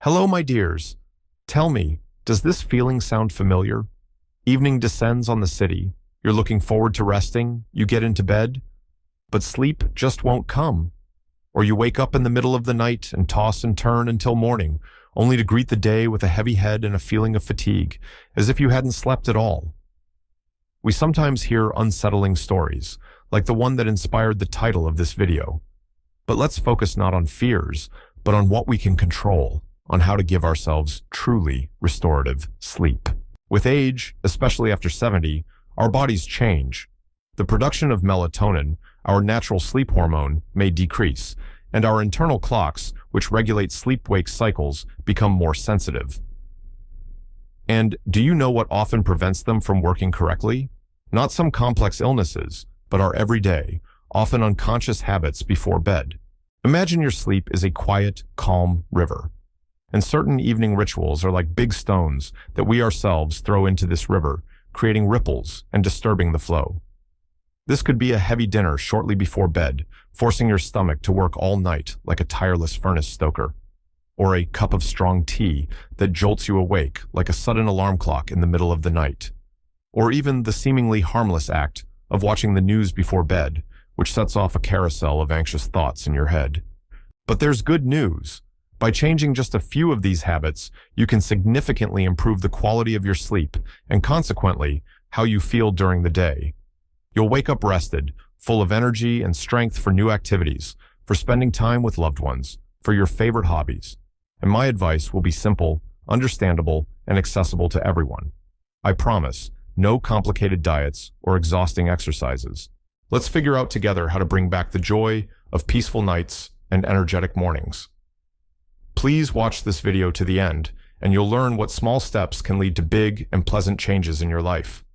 Hello, my dears. Tell me, does this feeling sound familiar? Evening descends on the city. You're looking forward to resting. You get into bed, but sleep just won't come. Or you wake up in the middle of the night and toss and turn until morning, only to greet the day with a heavy head and a feeling of fatigue, as if you hadn't slept at all. We sometimes hear unsettling stories, like the one that inspired the title of this video. But let's focus not on fears, but on what we can control, on how to give ourselves truly restorative sleep. With age, especially after 70, our bodies change. The production of melatonin, our natural sleep hormone, may decrease, and our internal clocks, which regulate sleep-wake cycles, become more sensitive. And do you know what often prevents them from working correctly? Not some complex illnesses, but our everyday, often unconscious habits before bed. Imagine your sleep is a quiet, calm river. And certain evening rituals are like big stones that we ourselves throw into this river, creating ripples and disturbing the flow. This could be a heavy dinner shortly before bed, forcing your stomach to work all night like a tireless furnace stoker. Or a cup of strong tea that jolts you awake like a sudden alarm clock in the middle of the night. Or even the seemingly harmless act of watching the news before bed, which sets off a carousel of anxious thoughts in your head. But there's good news. By changing just a few of these habits, you can significantly improve the quality of your sleep and consequently, how you feel during the day. You'll wake up rested, full of energy and strength for new activities, for spending time with loved ones, for your favorite hobbies. And my advice will be simple, understandable, and accessible to everyone. I promise, no complicated diets or exhausting exercises. Let's figure out together how to bring back the joy of peaceful nights and energetic mornings. Please watch this video to the end, and you'll learn what small steps can lead to big and pleasant changes in your life.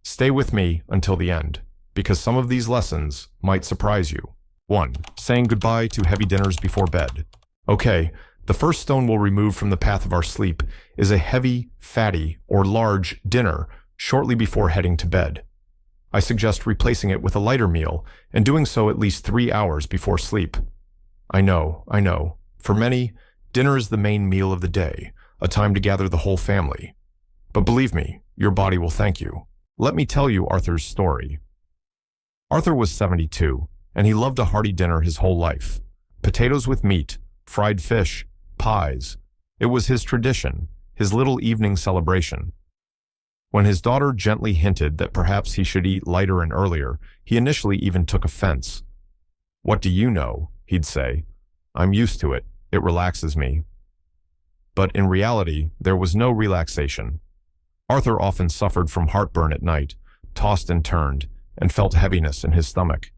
Stay with me until the end, because some of these lessons might surprise you. 1. Saying goodbye to heavy dinners before bed. Okay, the first stone we'll remove from the path of our sleep is a heavy, fatty, or large dinner shortly before heading to bed. I suggest replacing it with a lighter meal, and doing so at least 3 hours before sleep. I know. For many, dinner is the main meal of the day, a time to gather the whole family. But believe me, your body will thank you. Let me tell you Arthur's story. Arthur was 72, and he loved a hearty dinner his whole life. Potatoes with meat, fried fish, pies. It was his tradition, his little evening celebration. When his daughter gently hinted that perhaps he should eat lighter and earlier, he initially even took offense. "What do you know?" he'd say. "I'm used to it. It relaxes me." But in reality, there was no relaxation. Arthur often suffered from heartburn at night, tossed and turned, and felt heaviness in his stomach.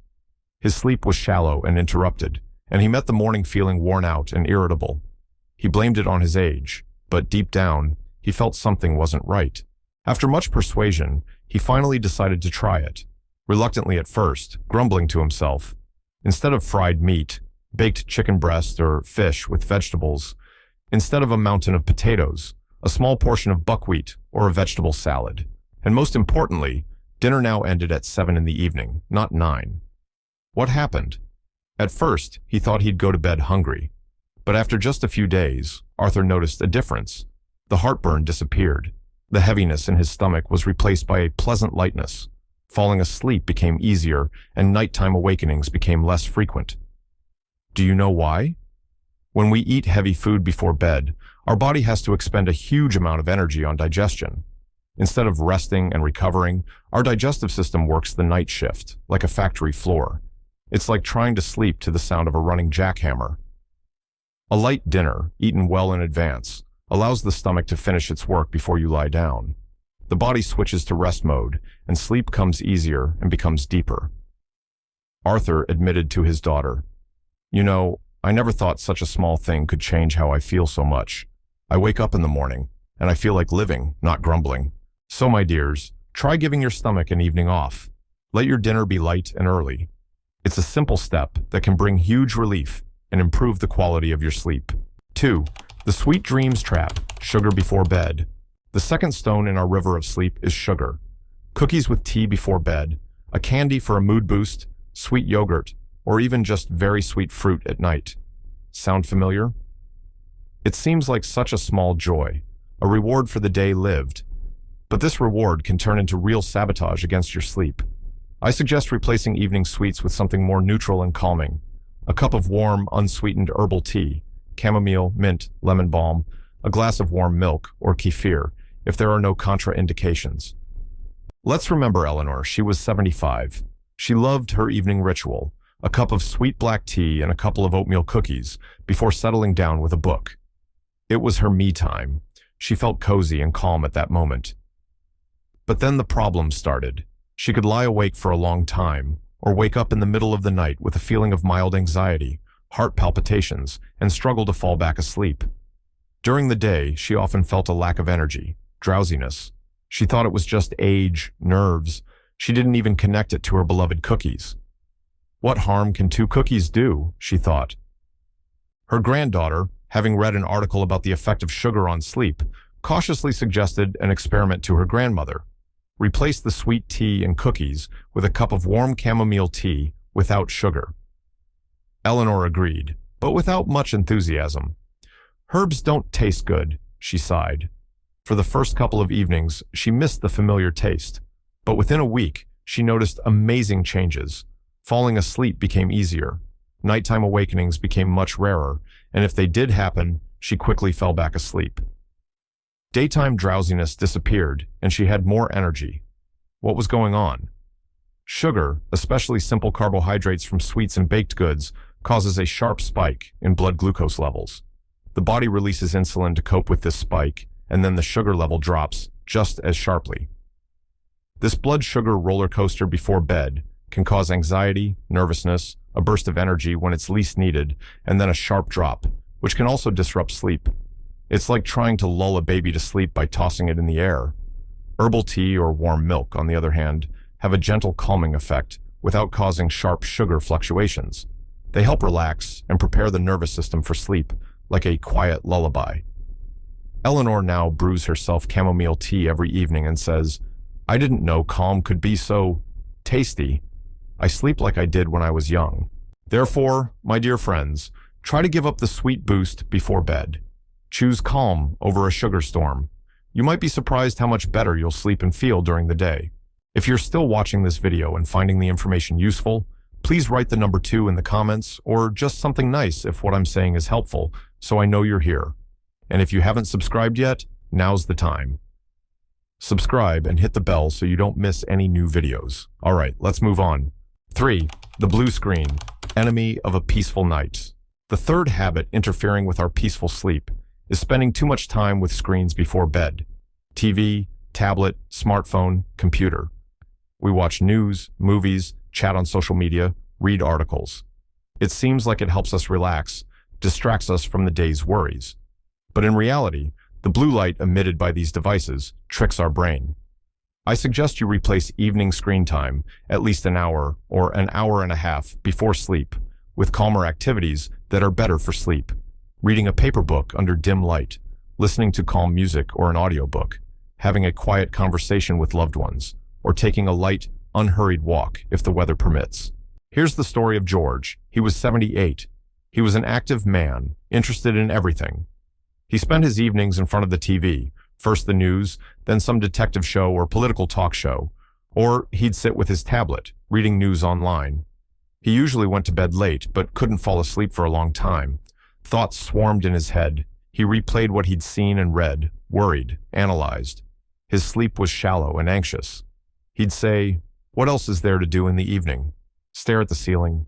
His sleep was shallow and interrupted, and he met the morning feeling worn out and irritable. He blamed it on his age, but deep down, he felt something wasn't right. After much persuasion, he finally decided to try it, reluctantly at first, grumbling to himself. Instead of fried meat, baked chicken breast or fish with vegetables, instead of a mountain of potatoes, a small portion of buckwheat or a vegetable salad. And most importantly, dinner now ended at 7 in the evening, not 9. What happened? At first, he thought he'd go to bed hungry. But after just a few days, Arthur noticed a difference. The heartburn disappeared. The heaviness in his stomach was replaced by a pleasant lightness. Falling asleep became easier, and nighttime awakenings became less frequent. Do you know why? When we eat heavy food before bed, our body has to expend a huge amount of energy on digestion. Instead of resting and recovering, our digestive system works the night shift, like a factory floor. It's like trying to sleep to the sound of a running jackhammer. A light dinner, eaten well in advance, allows the stomach to finish its work before you lie down. The body switches to rest mode, and sleep comes easier and becomes deeper. Arthur admitted to his daughter, "You know, I never thought such a small thing could change how I feel so much. I wake up in the morning, and I feel like living, not grumbling. So, my dears, try giving your stomach an evening off. Let your dinner be light and early. It's a simple step that can bring huge relief and improve the quality of your sleep." 2. The sweet dreams trap, sugar before bed. The second stone in our river of sleep is sugar. Cookies with tea before bed, a candy for a mood boost, sweet yogurt, or even just very sweet fruit at night. Sound familiar? It seems like such a small joy, a reward for the day lived. But this reward can turn into real sabotage against your sleep. I suggest replacing evening sweets with something more neutral and calming. A cup of warm, unsweetened herbal tea, chamomile, mint, lemon balm, a glass of warm milk, or kefir, if there are no contraindications. Let's remember Eleanor, she was 75. She loved her evening ritual, a cup of sweet black tea and a couple of oatmeal cookies, before settling down with a book. It was her me time. She felt cozy and calm at that moment. But then the problems started. She could lie awake for a long time, or wake up in the middle of the night with a feeling of mild anxiety, heart palpitations, and struggle to fall back asleep. During the day, she often felt a lack of energy, drowsiness. She thought it was just age, nerves. She didn't even connect it to her beloved cookies. What harm can 2 cookies do, she thought. Her granddaughter, having read an article about the effect of sugar on sleep, cautiously suggested an experiment to her grandmother. Replace the sweet tea and cookies with a cup of warm chamomile tea without sugar. Eleanor agreed, but without much enthusiasm. Herbs don't taste good, she sighed. For the first couple of evenings, she missed the familiar taste, but within a week, she noticed amazing changes. Falling asleep became easier. Nighttime awakenings became much rarer, and if they did happen, she quickly fell back asleep. Daytime drowsiness disappeared, and she had more energy. What was going on? Sugar, especially simple carbohydrates from sweets and baked goods, causes a sharp spike in blood glucose levels. The body releases insulin to cope with this spike, and then the sugar level drops just as sharply. This blood sugar roller coaster before bed can cause anxiety, nervousness, a burst of energy when it's least needed, and then a sharp drop, which can also disrupt sleep. It's like trying to lull a baby to sleep by tossing it in the air. Herbal tea or warm milk, on the other hand, have a gentle calming effect without causing sharp sugar fluctuations. They help relax and prepare the nervous system for sleep, like a quiet lullaby. Eleanor now brews herself chamomile tea every evening and says, "I didn't know calm could be so tasty. I sleep like I did when I was young." Therefore, my dear friends, try to give up the sweet boost before bed. Choose calm over a sugar storm. You might be surprised how much better you'll sleep and feel during the day. If you're still watching this video and finding the information useful, please write the number 2 in the comments, or just something nice if what I'm saying is helpful, so I know you're here. And if you haven't subscribed yet, now's the time. Subscribe and hit the bell so you don't miss any new videos. All right, let's move on. 3. The blue screen, enemy of a peaceful night. The third habit interfering with our peaceful sleep is spending too much time with screens before bed. TV, tablet, smartphone, computer. We watch news, movies, chat on social media, read articles. It seems like it helps us relax, distracts us from the day's worries. But in reality, the blue light emitted by these devices tricks our brain. I suggest you replace evening screen time, at least an hour or an hour and a half before sleep, with calmer activities that are better for sleep. Reading a paper book under dim light, listening to calm music or an audiobook, having a quiet conversation with loved ones, or taking a light, unhurried walk if the weather permits. Here's the story of George. He was 78. He was an active man, interested in everything. He spent his evenings in front of the TV, first the news, then some detective show or political talk show, or he'd sit with his tablet, reading news online. He usually went to bed late, but couldn't fall asleep for a long time. Thoughts swarmed in his head. He replayed what he'd seen and read, worried, analyzed. His sleep was shallow and anxious. He'd say, "What else is there to do in the evening?" Stare at the ceiling.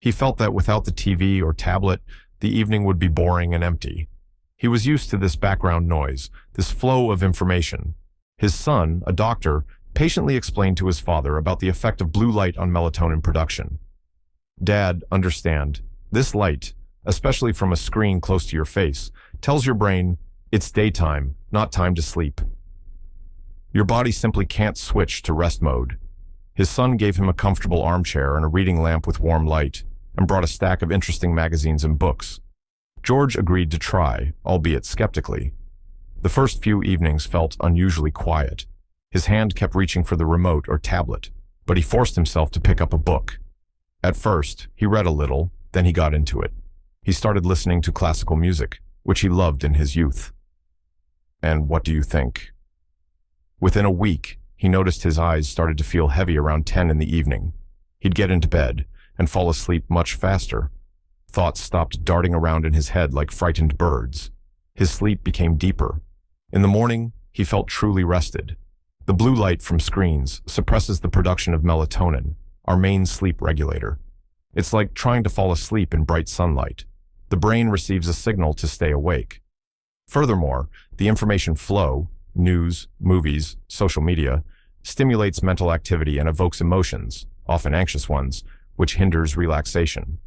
He felt that without the TV or tablet, the evening would be boring and empty. He was used to this background noise, this flow of information. His son, a doctor, patiently explained to his father about the effect of blue light on melatonin production. "Dad, understand. This light, especially from a screen close to your face, tells your brain it's daytime, not time to sleep. Your body simply can't switch to rest mode." His son gave him a comfortable armchair and a reading lamp with warm light, and brought a stack of interesting magazines and books. George agreed to try, albeit skeptically. The first few evenings felt unusually quiet. His hand kept reaching for the remote or tablet, but he forced himself to pick up a book. At first, he read a little, then he got into it. He started listening to classical music, which he loved in his youth. And what do you think? Within a week, he noticed his eyes started to feel heavy around 10 in the evening. He'd get into bed and fall asleep much faster. Thoughts stopped darting around in his head like frightened birds. His sleep became deeper. In the morning, he felt truly rested. The blue light from screens suppresses the production of melatonin, our main sleep regulator. It's like trying to fall asleep in bright sunlight. The brain receives a signal to stay awake. Furthermore, the information flow, news, movies, social media, stimulates mental activity and evokes emotions, often anxious ones, which hinders relaxation.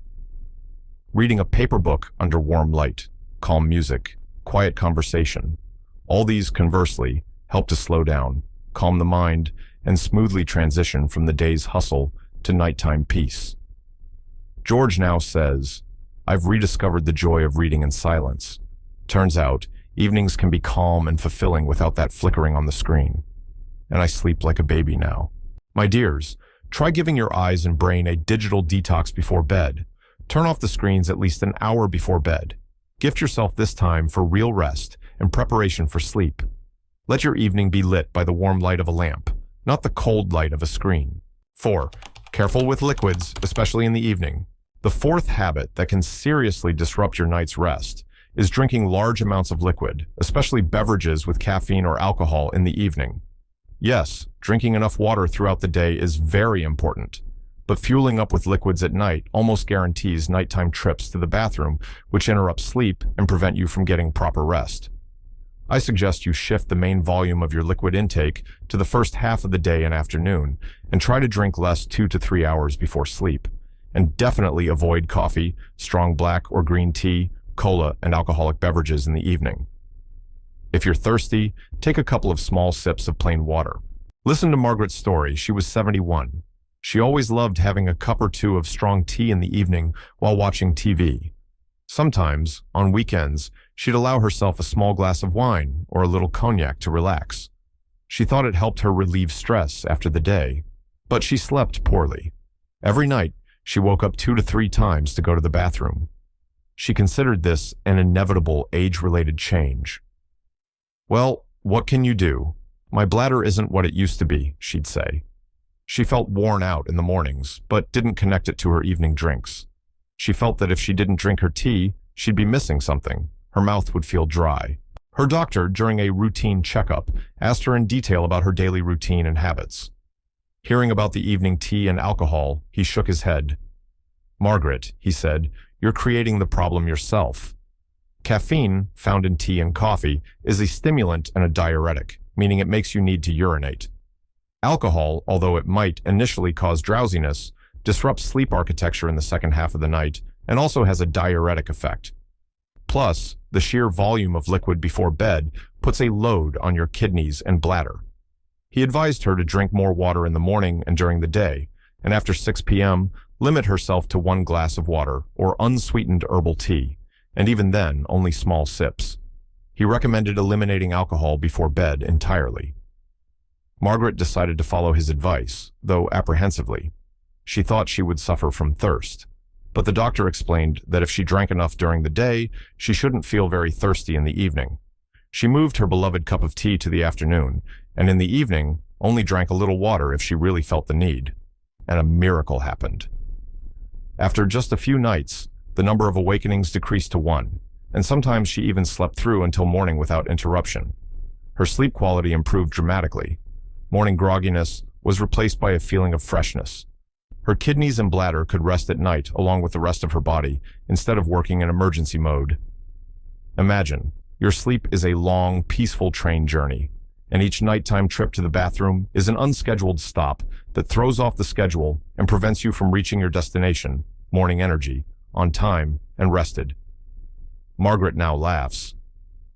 Reading a paper book under warm light, calm music, quiet conversation, all these, conversely, help to slow down, calm the mind, and smoothly transition from the day's hustle to nighttime peace. George now says, "I've rediscovered the joy of reading in silence. Turns out, evenings can be calm and fulfilling without that flickering on the screen. And I sleep like a baby now." My dears, try giving your eyes and brain a digital detox before bed. Turn off the screens at least an hour before bed. Gift yourself this time for real rest and preparation for sleep. Let your evening be lit by the warm light of a lamp, not the cold light of a screen. 4. Careful with liquids, especially in the evening. The fourth habit that can seriously disrupt your night's rest is drinking large amounts of liquid, especially beverages with caffeine or alcohol in the evening. Yes, drinking enough water throughout the day is very important, but fueling up with liquids at night almost guarantees nighttime trips to the bathroom, which interrupt sleep and prevent you from getting proper rest. I suggest you shift the main volume of your liquid intake to the first half of the day and afternoon, and try to drink less 2 to 3 hours before sleep. And definitely avoid coffee, strong black or green tea, cola, and alcoholic beverages in the evening. If you're thirsty, take a couple of small sips of plain water. Listen to Margaret's story. She was 71. She always loved having a cup or two of strong tea in the evening while watching TV. Sometimes, on weekends, she'd allow herself a small glass of wine or a little cognac to relax. She thought it helped her relieve stress after the day, but she slept poorly. Every night, she woke up 2 to 3 times to go to the bathroom. She considered this an inevitable age-related change. "Well, what can you do? My bladder isn't what it used to be," she'd say. She felt worn out in the mornings, but didn't connect it to her evening drinks. She felt that if she didn't drink her tea, she'd be missing something. Her mouth would feel dry. Her doctor, during a routine checkup, asked her in detail about her daily routine and habits. Hearing about the evening tea and alcohol, he shook his head. "Margaret," he said, "you're creating the problem yourself. Caffeine, found in tea and coffee, is a stimulant and a diuretic, meaning it makes you need to urinate. Alcohol, although it might initially cause drowsiness, disrupts sleep architecture in the second half of the night and also has a diuretic effect. Plus, the sheer volume of liquid before bed puts a load on your kidneys and bladder." He advised her to drink more water in the morning and during the day, and after 6 p.m., limit herself to 1 glass of water or unsweetened herbal tea, and even then, only small sips. He recommended eliminating alcohol before bed entirely. Margaret decided to follow his advice, though apprehensively. She thought she would suffer from thirst, but the doctor explained that if she drank enough during the day, she shouldn't feel very thirsty in the evening. She moved her beloved cup of tea to the afternoon, and in the evening, only drank a little water if she really felt the need. And a miracle happened. After just a few nights, the number of awakenings decreased to 1, and sometimes she even slept through until morning without interruption. Her sleep quality improved dramatically. Morning grogginess was replaced by a feeling of freshness. Her kidneys and bladder could rest at night along with the rest of her body instead of working in emergency mode. Imagine, your sleep is a long, peaceful train journey, and each nighttime trip to the bathroom is an unscheduled stop that throws off the schedule and prevents you from reaching your destination, morning energy, on time and rested. Margaret now laughs.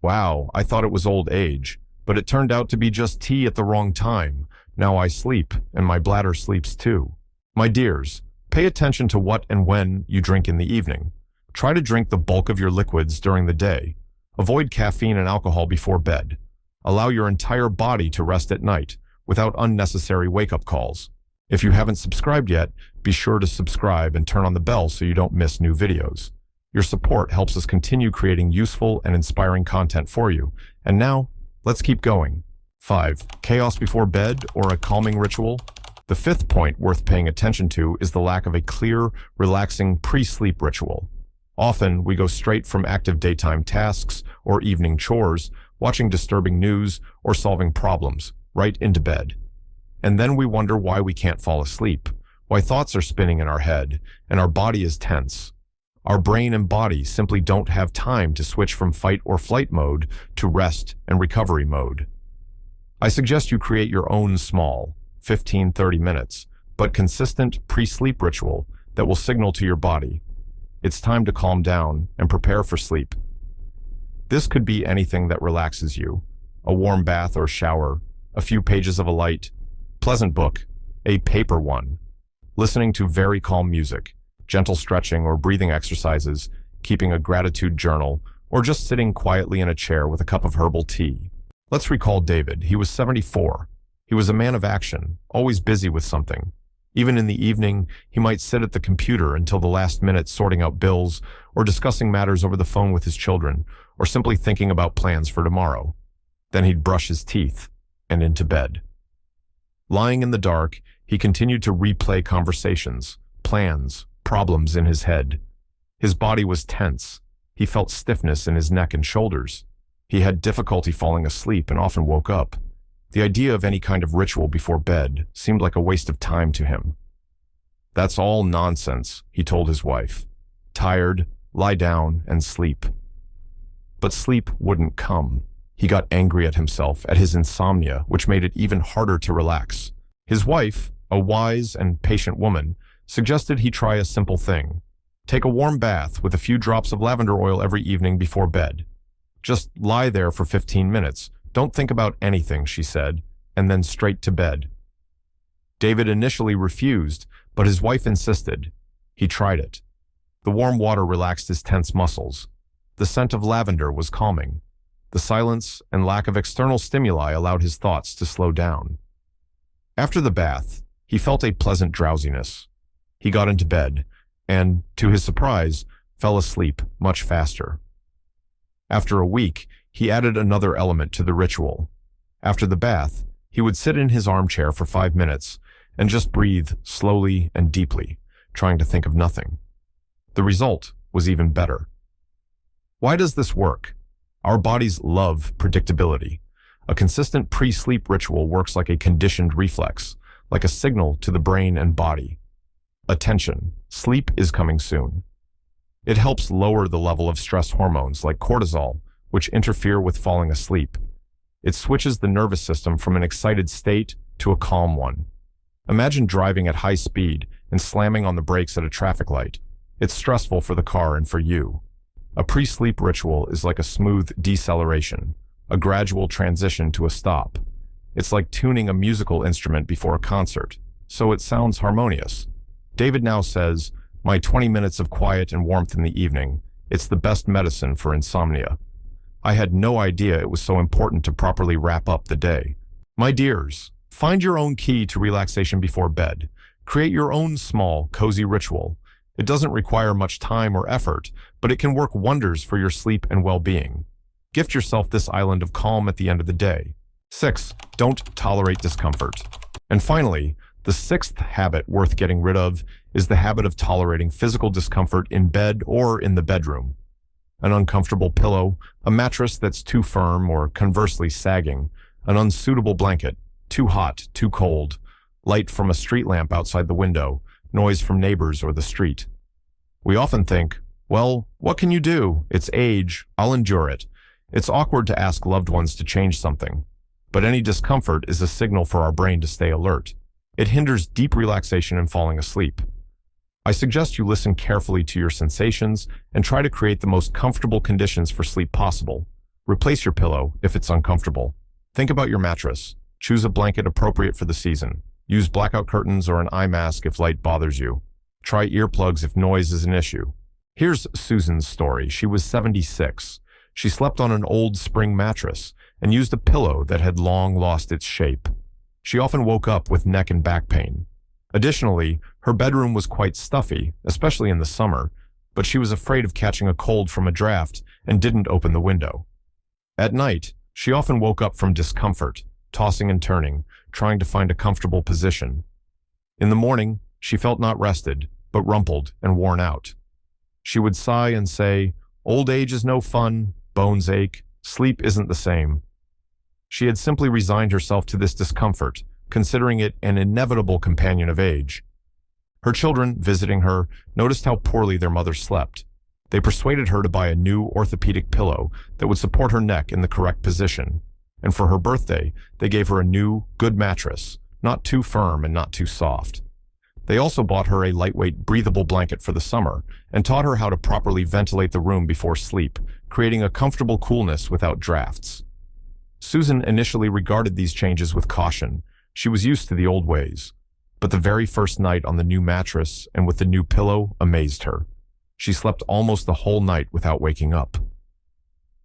"Wow, I thought it was old age, but it turned out to be just tea at the wrong time. Now I sleep, and my bladder sleeps too." My dears, pay attention to what and when you drink in the evening. Try to drink the bulk of your liquids during the day. Avoid caffeine and alcohol before bed. Allow your entire body to rest at night without unnecessary wake-up calls. If you haven't subscribed yet, be sure to subscribe and turn on the bell so you don't miss new videos. Your support helps us continue creating useful and inspiring content for you. And now, let's keep going. 5. Chaos before bed or a calming ritual? The fifth point worth paying attention to is the lack of a clear, relaxing pre-sleep ritual. Often, we go straight from active daytime tasks or evening chores, watching disturbing news or solving problems, right into bed. And then we wonder why we can't fall asleep, why thoughts are spinning in our head, and our body is tense. Our brain and body simply don't have time to switch from fight or flight mode to rest and recovery mode. I suggest you create your own small, 15-30 minutes, but consistent pre-sleep ritual that will signal to your body, it's time to calm down and prepare for sleep. This could be anything that relaxes you: a warm bath or shower, a few pages of a light, pleasant book, a paper one, listening to very calm music, gentle stretching or breathing exercises, keeping a gratitude journal, or just sitting quietly in a chair with a cup of herbal tea. Let's recall David. He was 74. He was a man of action, always busy with something. Even in the evening, he might sit at the computer until the last minute sorting out bills, or discussing matters over the phone with his children, or simply thinking about plans for tomorrow. Then he'd brush his teeth and into bed. Lying in the dark, he continued to replay conversations, plans, problems in his head. His body was tense. He felt stiffness in his neck and shoulders. He had difficulty falling asleep and often woke up. The idea of any kind of ritual before bed seemed like a waste of time to him. "That's all nonsense," he told his wife. "Tired, lie down and sleep." But sleep wouldn't come. He got angry at himself, at his insomnia, which made it even harder to relax. His wife, a wise and patient woman, suggested he try a simple thing. Take a warm bath with a few drops of lavender oil every evening before bed. Just lie there for 15 minutes. Don't think about anything, she said, and then straight to bed. David initially refused, but his wife insisted. He tried it. The warm water relaxed his tense muscles. The scent of lavender was calming. The silence and lack of external stimuli allowed his thoughts to slow down. After the bath, he felt a pleasant drowsiness. He got into bed, and, to his surprise, fell asleep much faster. After a week, he added another element to the ritual. After the bath, he would sit in his armchair for 5 minutes and just breathe slowly and deeply, trying to think of nothing. The result was even better. Why does this work? Our bodies love predictability. A consistent pre-sleep ritual works like a conditioned reflex, like a signal to the brain and body. Attention, sleep is coming soon. It helps lower the level of stress hormones like cortisol, which interfere with falling asleep. It switches the nervous system from an excited state to a calm one. Imagine driving at high speed and slamming on the brakes at a traffic light. It's stressful for the car and for you. A pre-sleep ritual is like a smooth deceleration, a gradual transition to a stop. It's like tuning a musical instrument before a concert, so it sounds harmonious. David now says, "My 20 minutes of quiet and warmth in the evening, it's the best medicine for insomnia. I had no idea it was so important to properly wrap up the day." My dears, find your own key to relaxation before bed. Create your own small, cozy ritual. It doesn't require much time or effort, but it can work wonders for your sleep and well-being. Gift yourself this island of calm at the end of the day. 6. Don't tolerate discomfort. And finally, the sixth habit worth getting rid of is the habit of tolerating physical discomfort in bed or in the bedroom. An uncomfortable pillow, a mattress that's too firm or conversely sagging, an unsuitable blanket, too hot, too cold, light from a street lamp outside the window, noise from neighbors or the street. We often think, well, what can you do? It's age, I'll endure it. It's awkward to ask loved ones to change something. But any discomfort is a signal for our brain to stay alert. It hinders deep relaxation and falling asleep. I suggest you listen carefully to your sensations and try to create the most comfortable conditions for sleep possible. Replace your pillow if it's uncomfortable. Think about your mattress. Choose a blanket appropriate for the season. Use blackout curtains or an eye mask if light bothers you. Try earplugs if noise is an issue. Here's Susan's story. She was 76. She slept on an old spring mattress and used a pillow that had long lost its shape. She often woke up with neck and back pain. Additionally, her bedroom was quite stuffy, especially in the summer, but she was afraid of catching a cold from a draft and didn't open the window. At night, she often woke up from discomfort, tossing and turning, trying to find a comfortable position. In the morning, she felt not rested, but rumpled and worn out. She would sigh and say, "Old age is no fun, bones ache, sleep isn't the same." She had simply resigned herself to this discomfort, considering it an inevitable companion of age. Her children, visiting her, noticed how poorly their mother slept. They persuaded her to buy a new orthopedic pillow that would support her neck in the correct position. And for her birthday, they gave her a new, good mattress, not too firm and not too soft. They also bought her a lightweight, breathable blanket for the summer and taught her how to properly ventilate the room before sleep, creating a comfortable coolness without drafts. Susan initially regarded these changes with caution. She was used to the old ways. But the very first night on the new mattress and with the new pillow amazed her. She slept almost the whole night without waking up.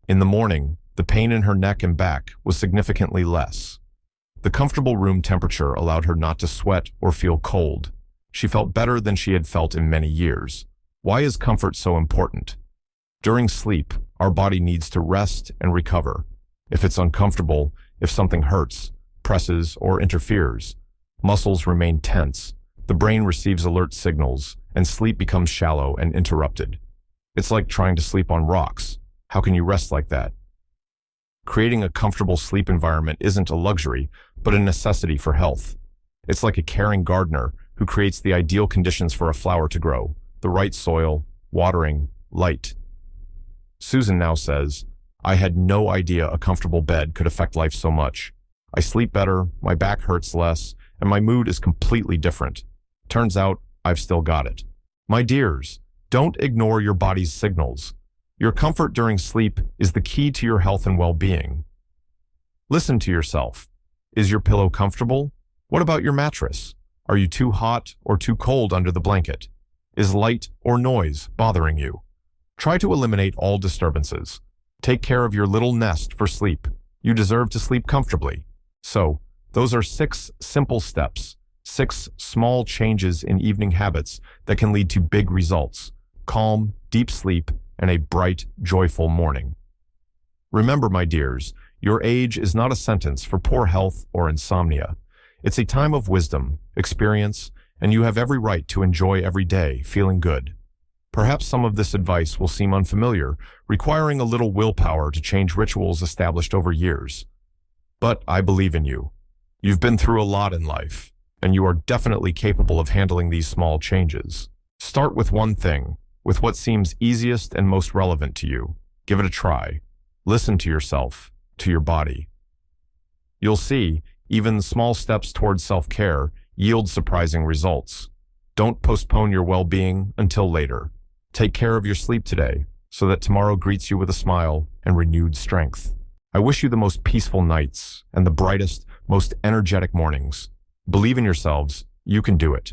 In the morning, the pain in her neck and back was significantly less. The comfortable room temperature allowed her not to sweat or feel cold. She felt better than she had felt in many years. Why is comfort so important? During sleep, our body needs to rest and recover. If it's uncomfortable, if something hurts, presses, or interferes, muscles remain tense, the brain receives alert signals, and sleep becomes shallow and interrupted. It's like trying to sleep on rocks. How can you rest like that? Creating a comfortable sleep environment isn't a luxury, but a necessity for health. It's like a caring gardener who creates the ideal conditions for a flower to grow, the right soil, watering, light. Susan now says, "I had no idea a comfortable bed could affect life so much. I sleep better, my back hurts less, and my mood is completely different. Turns out, I've still got it." My dears, don't ignore your body's signals. Your comfort during sleep is the key to your health and well-being. Listen to yourself. Is your pillow comfortable? What about your mattress? Are you too hot or too cold under the blanket? Is light or noise bothering you? Try to eliminate all disturbances. Take care of your little nest for sleep. You deserve to sleep comfortably. So, those are 6 simple steps, 6 small changes in evening habits that can lead to big results: calm, deep sleep, and a bright, joyful morning. Remember, my dears, your age is not a sentence for poor health or insomnia. It's a time of wisdom, experience, and you have every right to enjoy every day feeling good. Perhaps some of this advice will seem unfamiliar, requiring a little willpower to change rituals established over years. But I believe in you. You've been through a lot in life, and you are definitely capable of handling these small changes. Start with one thing, with what seems easiest and most relevant to you. Give it a try. Listen to yourself, to your body. You'll see, even small steps towards self-care yield surprising results. Don't postpone your well-being until later. Take care of your sleep today, so that tomorrow greets you with a smile and renewed strength. I wish you the most peaceful nights and the brightest, most energetic mornings. Believe in yourselves. You can do it.